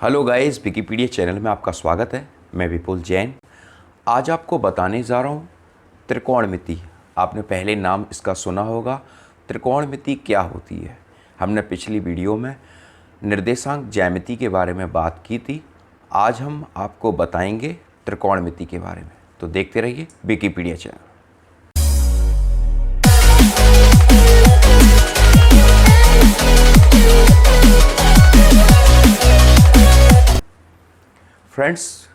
Hello guys, Wikipedia channel में आपका स्वागत है। मैं विपुल जैन। आज आपको बताने जा रहा हूँ त्रिकोणमिति। आपने पहले नाम इसका सुना होगा। त्रिकोणमिति क्या होती है? हमने पिछली वीडियो में निर्देशांक ज्यामिति के बारे में बात की थी। आज हम आपको बताएंगे त्रिकोणमिति के बारे में। तो देखते रहिए विकिपीडिया चैनल। फ्रेंड्स,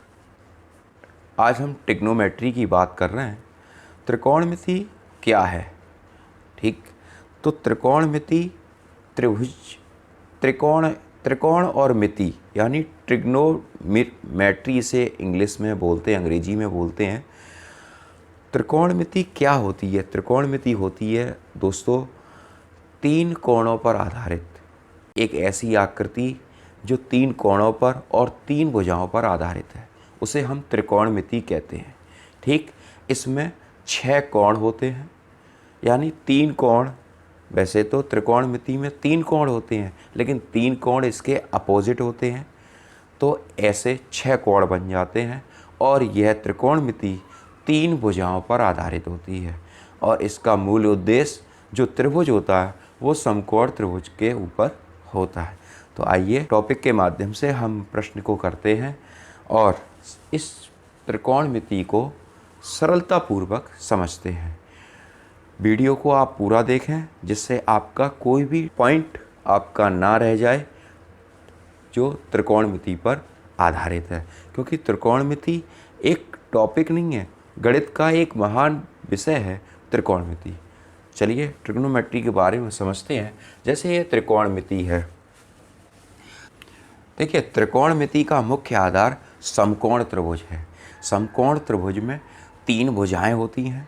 आज हम ट्रिग्नोमेट्री की बात कर रहे हैं। त्रिकोणमिति क्या है? ठीक, तो त्रिकोणमिति त्रिभुज त्रिकोण और मिति यानी ट्रिग्नोमेट्री से इंग्लिश में बोलते हैं, अंग्रेजी में बोलते हैं। त्रिकोणमिति क्या होती है? त्रिकोणमिति होती है दोस्तों तीन कोणों पर आधारित एक ऐसी आकृति जो तीन कोणों पर और तीन भुजाओं पर आधारित है, उसे हम त्रिकोणमिति कहते हैं। ठीक, इसमें 6 कोण होते हैं, यानी तीन कोण। वैसे तो त्रिकोणमिति में 3 कोण होते हैं, लेकिन 3 कोण इसके अपोजिट होते हैं, तो ऐसे 6 कोण बन जाते हैं। और यह त्रिकोणमिति 3 भुजाओं पर आधारित होती है। और इसका मूल उद्देश्य जो त्रिभुज होता है वो समकोण त्रिभुज के ऊपर होता है। तो आइए टॉपिक के माध्यम से हम प्रश्न को करते हैं और इस त्रिकोणमिति को सरलतापूर्वक समझते हैं। वीडियो को आप पूरा देखें जिससे आपका कोई भी पॉइंट आपका ना रह जाए जो त्रिकोणमिति पर आधारित है, क्योंकि त्रिकोणमिति एक टॉपिक नहीं है, गणित का एक महान विषय है त्रिकोणमिति। चलिए ट्रिग्नोमेट्री के बारे में समझते हैं। जैसे ये त्रिकोणमिति है, देखिए त्रिकोणमिति का मुख्य आधार समकोण त्रिभुज है। समकोण त्रिभुज में 3 भुजाएं होती हैं,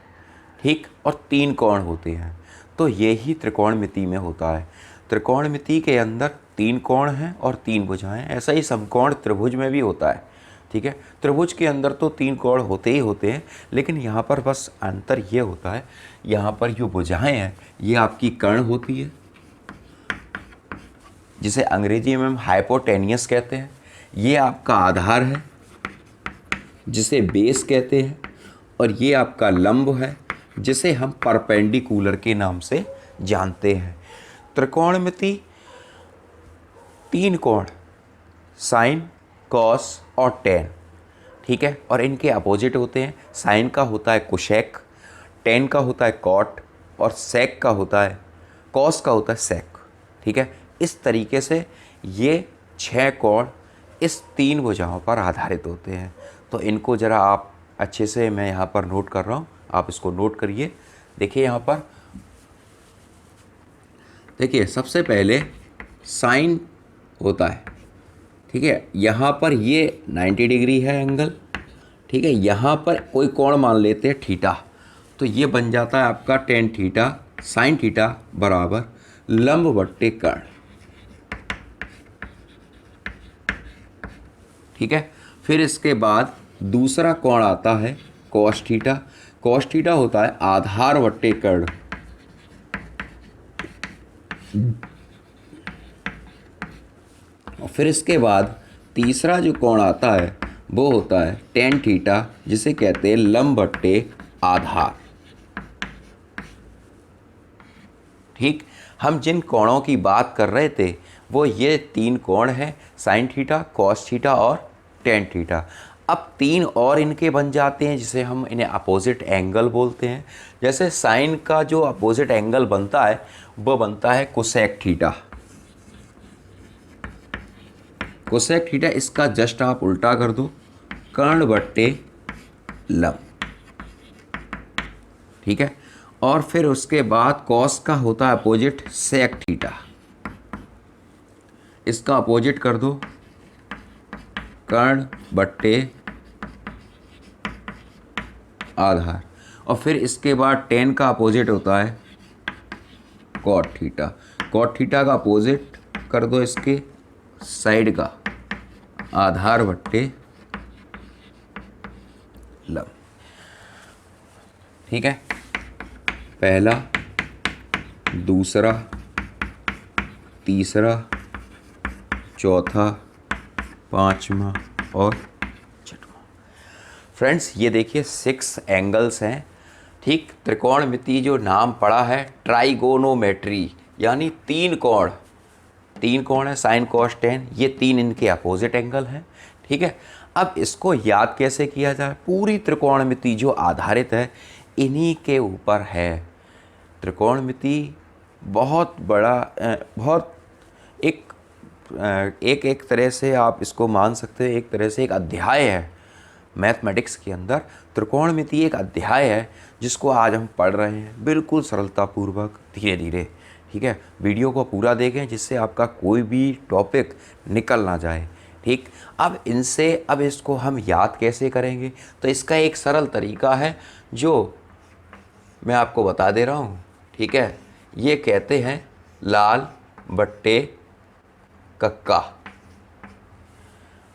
ठीक, और 3 कोण होते हैं। तो ये ही त्रिकोणमिति में होता है। त्रिकोणमिति के अंदर 3 कोण हैं और 3 भुजाएं। ऐसा ही समकोण त्रिभुज में भी होता है। ठीक है, त्रिभुज के अंदर तो 3 कोण होते ही होते हैं, लेकिन यहाँ पर बस अंतर ये होता है, यहाँ पर जो भुजाएं हैं ये आपकी कर्ण होती है, जिसे अंग्रेजी में हम हाइपोटेनियस कहते हैं। ये आपका आधार है जिसे बेस कहते हैं, और ये आपका लंब है जिसे हम परपेंडिकुलर के नाम से जानते हैं। त्रिकोणमिति 3 कोण साइन, कॉस और टेन, ठीक है, और इनके अपोजिट होते हैं। साइन का होता है कोसेक, टेन का होता है कॉट, और सेक का होता है कॉस का होता है सेक। ठीक है, इस तरीके से ये 6 कोण इस 3 भुजाओं पर आधारित होते हैं। तो इनको ज़रा आप अच्छे से, मैं यहाँ पर नोट कर रहा हूँ, आप इसको नोट करिए। देखिए यहाँ पर, देखिए सबसे पहले साइन होता है, ठीक है, यहाँ पर ये 90 डिग्री है एंगल, ठीक है। यहाँ पर कोई कोण मान लेते हैं थीटा, तो ये बन जाता है आपका टेन थीटा साइन थीटा बराबर लंब बट्टे कर्ण। ठीक है, फिर इसके बाद दूसरा कोण आता है कॉस थीटा। कॉस थीटा होता है आधार बट्टे कर्ण। और फिर इसके बाद तीसरा जो कोण आता है वो होता है टेन थीटा, जिसे कहते हैं लंब बट्टे आधार। ठीक, हम जिन कोणों की बात कर रहे थे वो ये 3 कोण हैं, साइन थीटा, कॉस थीटा और टेन थीटा। अब 3 और इनके बन जाते हैं जिसे हम इन्हें अपोजिट एंगल बोलते हैं। जैसे साइन का जो अपोजिट एंगल बनता है वो बनता है कोसेक थीटा। कोसेक थीटा, इसका जस्ट आप उल्टा कर दो, कर्ण बट्टे लंब। ठीक है, और फिर उसके बाद कॉस का होता है अपोजिट सेक थीटा, इसका अपोजिट कर दो कर्ण बट्टे आधार। और फिर इसके बाद टेन का अपोजिट होता है कॉट थीटा। कॉट थीटा का अपोजिट कर दो इसके साइड का आधार बट्टे लंब। ठीक है, पहला, दूसरा, तीसरा, चौथा, पांचवा और छठवां। फ्रेंड्स ये देखिए 6 एंगल्स हैं, ठीक। त्रिकोणमिति जो नाम पड़ा है ट्राइगोनोमेट्री, यानी 3 कोण है, साइन कॉस टेन, ये 3 इनके अपोजिट एंगल हैं, ठीक है। अब इसको याद कैसे किया जाए? पूरी त्रिकोणमिति जो आधारित है इन्हीं के ऊपर है। त्रिकोणमिति बहुत बड़ा बहुत एक एक तरह से आप इसको मान सकते हैं, एक तरह से एक अध्याय है मैथमेटिक्स के अंदर। त्रिकोणमिति एक अध्याय है जिसको आज हम पढ़ रहे हैं बिल्कुल सरलतापूर्वक, धीरे धीरे, ठीक है। वीडियो को पूरा देखें जिससे आपका कोई भी टॉपिक निकल ना जाए, ठीक। अब इसको हम याद कैसे करेंगे? तो इसका एक सरल तरीका है जो मैं आपको बता दे रहा हूँ, ठीक है। ये कहते हैं लाल बट्टे कक्का।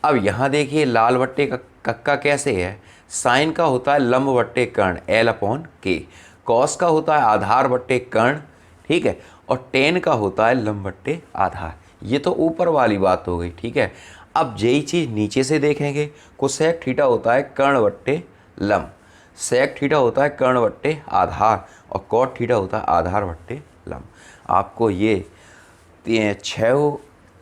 अब यहाँ देखिए लाल बट्टे कक्का कैसे है? साइन का होता है लंब बट्टे कर्ण L/K, कॉस का होता है आधार बट्टे कर्ण, ठीक है, और टेन का होता है लंब बट्टे आधार। ये तो ऊपर वाली बात हो गई, ठीक है। अब यही चीज़ नीचे से देखेंगे। कोसेक थीटा होता है कर्ण बट्टे लंब, सेक थीटा होता है कर्ण बट्टे आधार, और कॉट थीटा होता है आधार बट्टे लंब। आपको ये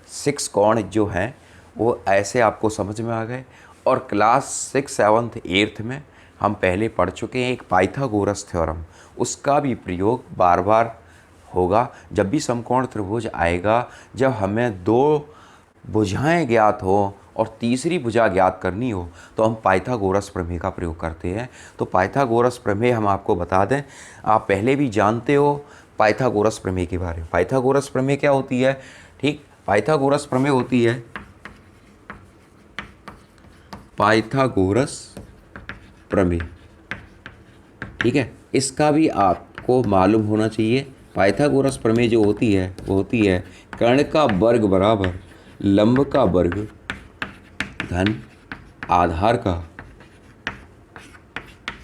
6 कोण जो हैं वो ऐसे आपको समझ में आ गए। और क्लास 6, 7, 8 में हम पहले पढ़ चुके हैं एक पाइथागोरस थ्योरम, उसका भी प्रयोग बार बार होगा जब भी समकोण त्रिभुज आएगा। जब हमें 2 भुजाएं ज्ञात हो और तीसरी भुजा ज्ञात करनी हो तो हम पाइथागोरस प्रमेय का प्रयोग करते हैं। तो पाइथागोरस प्रमेय हम आपको बता दें, आप पहले भी जानते हो पाइथागोरस प्रमेय के बारे में। पाइथागोरस प्रमेय क्या होती है? ठीक, पाइथागोरस प्रमेय होती है पाइथागोरस प्रमेय, ठीक है। इसका भी आपको मालूम होना चाहिए। पाइथागोरस प्रमेय जो होती है वो होती है कर्ण का वर्ग बराबर लंब का वर्ग धन आधार का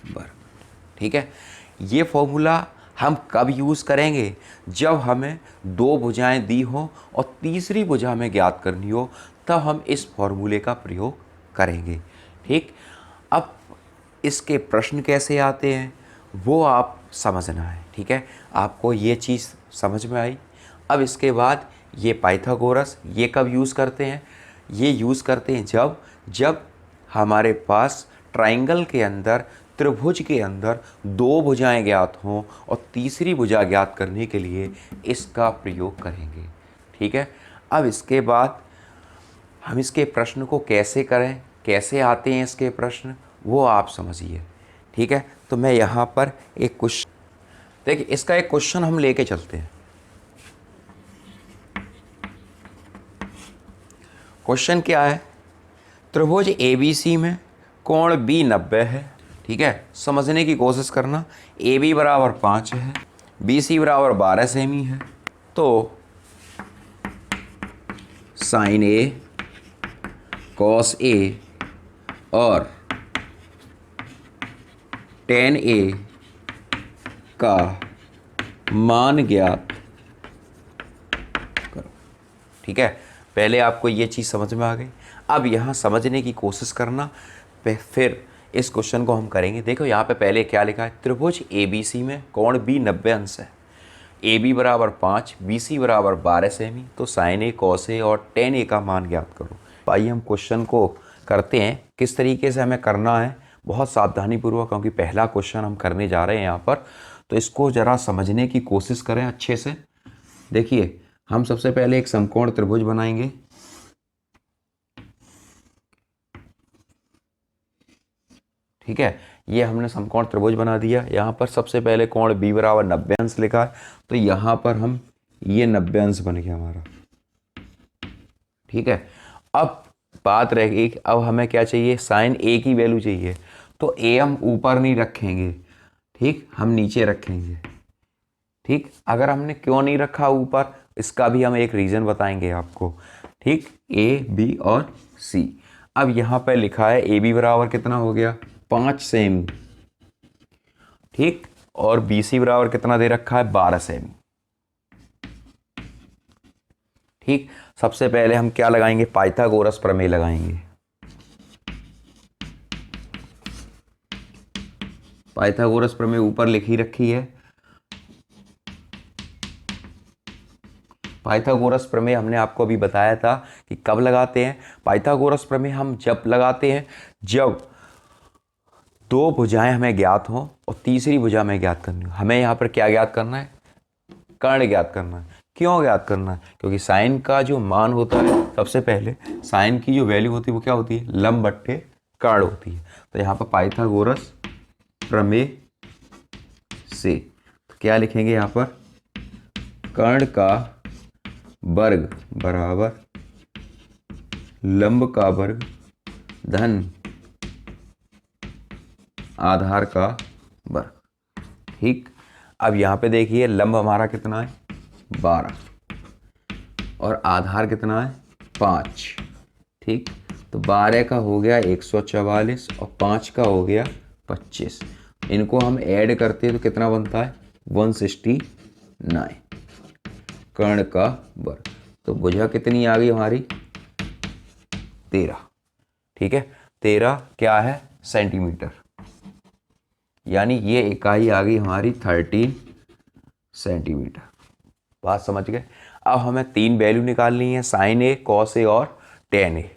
वर्ग, ठीक है। ये फॉर्मूला हम कब यूज़ करेंगे? जब हमें 2 भुजाएं दी हो और तीसरी भुजा हमें ज्ञात करनी हो, तब हम इस फॉर्मूले का प्रयोग करेंगे, ठीक। अब इसके प्रश्न कैसे आते हैं वो आप समझना है, ठीक है। आपको ये चीज़ समझ में आई। अब इसके बाद ये पाइथागोरस ये कब यूज़ करते हैं? ये यूज़ करते हैं जब हमारे पास ट्राइंगल के अंदर, त्रिभुज के अंदर 2 भुजाएं ज्ञात हों और तीसरी भुजा ज्ञात करने के लिए इसका प्रयोग करेंगे, ठीक है। अब इसके बाद हम इसके प्रश्न को कैसे करें, कैसे आते हैं इसके प्रश्न, वो आप समझिए, ठीक है। तो मैं यहाँ पर एक क्वेश्चन, देखिए इसका एक क्वेश्चन हम लेके चलते हैं। क्वेश्चन क्या है? त्रिभुज ABC में कोण B 90 है, ठीक है। समझने की कोशिश करना। AB बराबर 5 है, BC बराबर 12 सेमी है, तो साइन A कॉस A और टेन A का मान ज्ञात करो, ठीक है। पहले आपको ये चीज़ समझ में आ गई। अब यहाँ समझने की कोशिश करना, फिर इस क्वेश्चन को हम करेंगे। देखो यहाँ पे पहले क्या लिखा है? त्रिभुज ABC में कोण B 90 अंश है, AB बराबर 5, BC बराबर 12 सेमी, तो साइन A कॉस A और टेन A का मान ज्ञात करो। आइए हम क्वेश्चन को करते हैं। किस तरीके से हमें करना है, बहुत सावधानी पूर्वक, क्योंकि पहला क्वेश्चन हम करने जा रहे हैं यहाँ पर, तो इसको ज़रा समझने की कोशिश करें अच्छे से। देखिए हम सबसे पहले एक समकोण त्रिभुज बनाएंगे, ठीक है। ये हमने समकोण त्रिभुज बना दिया। यहाँ पर सबसे पहले कोण B बराबर 90 अंश लिखा है, तो यहाँ पर हम ये 90 अंश बन गया हमारा, ठीक है। अब बात रह गई, अब हमें क्या चाहिए? साइन A की वैल्यू चाहिए, तो A हम ऊपर नहीं रखेंगे, ठीक, हम नीचे रखेंगे, ठीक। अगर हमने क्यों नहीं रखा ऊपर, इसका भी हम एक रीज़न बताएंगे आपको, ठीक। A, B और C। अब यहाँ पर लिखा है AB बराबर कितना हो गया? 5 सेमी, ठीक, और BC बराबर कितना दे रखा है? 12 सेमी, ठीक। सबसे पहले हम क्या लगाएंगे, पाइथागोरस प्रमेय लगाएंगे। पाइथागोरस प्रमेय ऊपर लिखी रखी है। पाइथागोरस प्रमेय हमने आपको अभी बताया था कि कब लगाते हैं। पाइथागोरस प्रमेय हम जब लगाते हैं जब दो भुजाएं हमें ज्ञात हों और तीसरी भुजा हमें ज्ञात करनी हो। हमें यहाँ पर क्या ज्ञात करना है, कर्ण ज्ञात करना है। क्यों ज्ञात करना है, क्योंकि साइन का जो मान होता है, सबसे पहले साइन की जो वैल्यू होती है वो क्या होती है, लंब बट्टे कर्ण होती है। तो यहाँ पर पाइथागोरस प्रमेय से तो क्या लिखेंगे यहाँ पर, कर्ण का वर्ग बराबर लंब का वर्ग धन आधार का वर्ग। ठीक, अब यहाँ पे देखिए लंब हमारा कितना है 12 और आधार कितना है 5। ठीक, तो 12 का हो गया 144 और 5 का हो गया 25। इनको हम ऐड करते हैं तो कितना बनता है 169 कर्ण का वर्ग। तो भुजा कितनी आ गई हमारी 13। ठीक है, 13 क्या है सेंटीमीटर, यानी ये इकाई आ गई हमारी 13 सेंटीमीटर। बात समझ गए। अब हमें 3 वैल्यू निकालनी है, साइन ए, कॉस ए और टेन ए।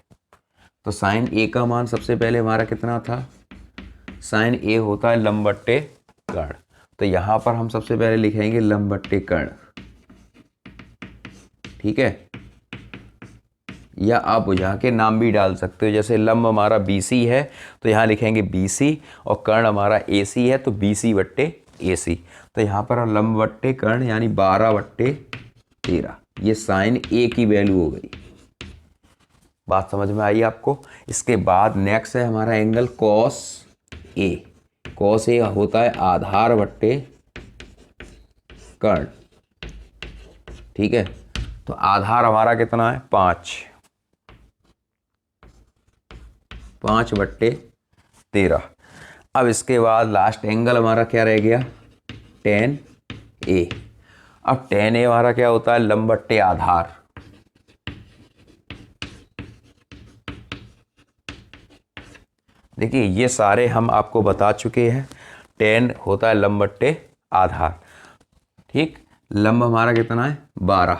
तो साइन ए का मान सबसे पहले हमारा कितना था, साइन ए होता है लंब बट्टे कर्ण। तो यहाँ पर हम सबसे पहले लिखेंगे लंब बट्टे कर्ण। ठीक है, या आप भुजा के नाम भी डाल सकते हो, जैसे लंब हमारा BC है तो यहाँ लिखेंगे BC और कर्ण हमारा AC है तो BC बट्टे AC। तो यहाँ पर लंब बट्टे कर्ण यानी 12 बट्टे 13, ये साइन A की वैल्यू हो गई। बात समझ में आई आपको। इसके बाद नेक्स्ट है हमारा angle cos A। Cos A होता है आधार बट्टे कर्ण। ठीक है, तो आधार हमारा कितना है 5 बट्टे 13। अब इसके बाद लास्ट एंगल हमारा क्या रह गया tan A। अब tan A हमारा क्या होता है लंब बट्टे आधार। देखिए ये सारे हम आपको बता चुके हैं। tan होता है लंब बट्टे आधार। ठीक, लंब हमारा कितना है 12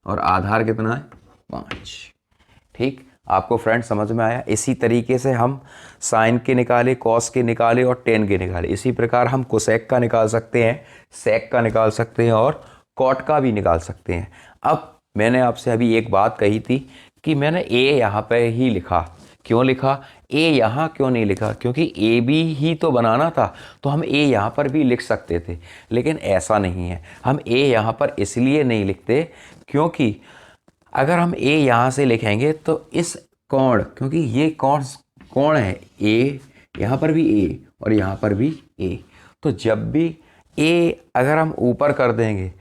और आधार कितना है 5। ठीक, आपको फ्रेंड समझ में आया। इसी तरीके से हम साइन के निकाले, कॉस के निकाले और टेन के निकाले। इसी प्रकार हम कोसेक का निकाल सकते हैं, सेक का निकाल सकते हैं और कॉट का भी निकाल सकते हैं। अब मैंने आपसे अभी एक बात कही थी कि मैंने ए यहाँ पे ही लिखा। क्यों लिखा, ए यहाँ क्यों नहीं लिखा, क्योंकि ए बी ही तो बनाना था तो हम ए यहाँ पर भी लिख सकते थे, लेकिन ऐसा नहीं है। हम ए यहाँ पर इसलिए नहीं लिखते क्योंकि अगर हम ए यहाँ से लिखेंगे तो इस कोण, क्योंकि ये कोण है ए, यहाँ पर भी ए और यहाँ पर भी ए, तो जब भी ए अगर हम ऊपर कर देंगे,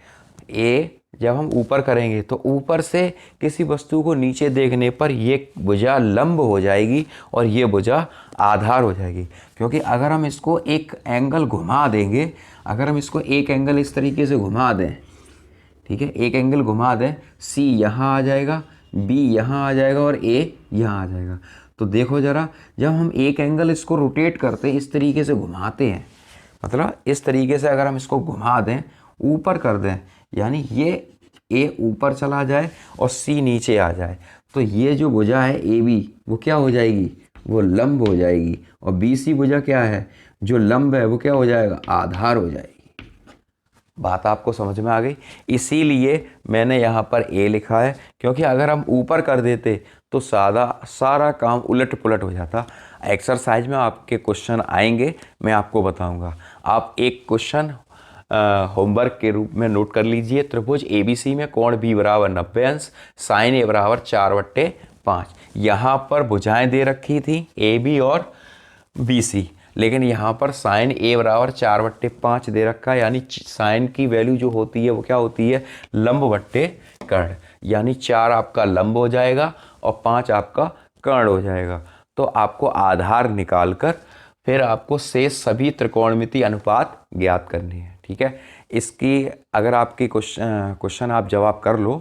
ए जब हम ऊपर करेंगे तो ऊपर से किसी वस्तु को नीचे देखने पर ये भुजा लंब हो जाएगी और ये भुजा आधार हो जाएगी। क्योंकि अगर हम इसको एक एंगल घुमा देंगे, अगर हम इसको एक एंगल इस तरीके से घुमा दें, ठीक है, एक एंगल घुमा दें, सी यहाँ आ जाएगा, बी यहाँ आ जाएगा और ए यहाँ आ जाएगा। तो देखो ज़रा, जब हम एक एंगल इसको रोटेट करते हैं, इस तरीके से घुमाते हैं, मतलब इस तरीके से अगर हम इसको घुमा दें, ऊपर कर दें, यानी ये ए ऊपर चला जाए और सी नीचे आ जाए, तो ये जो भुजा है ए बी वो क्या हो जाएगी, वो लंब हो जाएगी। और बी सी भुजा क्या है, जो लंब है वो क्या हो जाएगा, आधार हो जाएगी। बात आपको समझ में आ गई। इसीलिए मैंने यहाँ पर ए लिखा है, क्योंकि अगर हम ऊपर कर देते तो सारा काम उलट पुलट हो जाता। एक्सरसाइज में आपके क्वेश्चन आएंगे, मैं आपको बताऊंगा। आप एक क्वेश्चन होमवर्क के रूप में नोट कर लीजिए। त्रिभुज ABC में कोण B बराबर 90 अंश, साइन A बराबर 4/5। यहाँ पर भुजाएं दे रखी थी AB और BC, लेकिन यहाँ पर साइन A बराबर 4/5 दे रखा है, यानी साइन की वैल्यू जो होती है वो क्या होती है, लंब बट्टे कर्ण, यानी 4 आपका लंब हो जाएगा और 5 आपका कर्ण हो जाएगा। तो आपको आधार निकाल कर फिर आपको शेष सभी त्रिकोणमितीय अनुपात ज्ञात करने हैं। ठीक है, इसकी अगर आपकी क्वेश्चन आप जवाब कर लो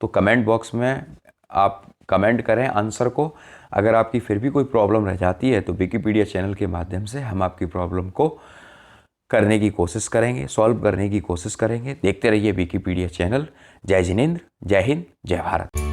तो कमेंट बॉक्स में आप कमेंट करें आंसर को। अगर आपकी फिर भी कोई प्रॉब्लम रह जाती है तो विकिपीडिया चैनल के माध्यम से हम आपकी प्रॉब्लम को करने की कोशिश करेंगे, सॉल्व करने की कोशिश करेंगे। देखते रहिए विकिपीडिया चैनल। जय जिनेंद्र, जय हिंद, जय भारत।